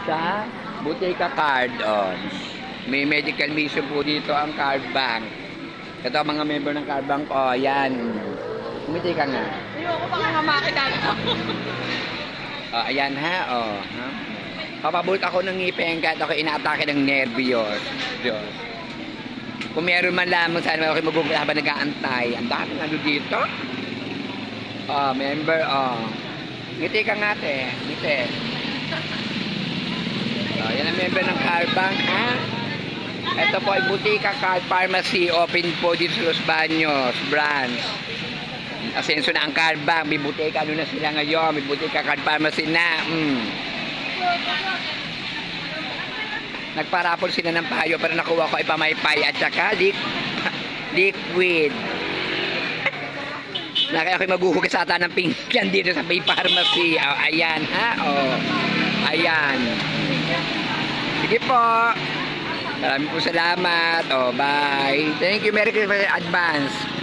sa Butika Card. Oh. May medical mission po dito ang card bank. Ito ang mga member ng card bank. Oh, yan. Kumiti ka nga. Ayoko pa nga makita ako. Oh, ayan ha. Oh, ha? Papabulot ako ng ngipin kahit ako inaatake ng nervyos. Diyos. Kung meron man lamang, sana ako magugulat habang nag-aantay. Ang daming ano dito. Oh, member. Oh. Ngiti ka nga, te. Ngiti. Oh, yan ang member ng card bank, ha? Ito po ay Butika Card Pharmacy. Open po dito sa Los Baños branch. Asenso na ang card bank. May butika ano na sila ngayon. May Butika Card Pharmacy na. Nagparapol sila ng payo pero nakuha ko ay pamaypay at saka liquid. Nakaya ako'y maghuhugas ata ng pinggan dito sa may pharmacy. Oh, ayan ha. Oh, ayan. Sige po. Maraming po salamat. Oh, bye. Thank you. Merry Christmas advance.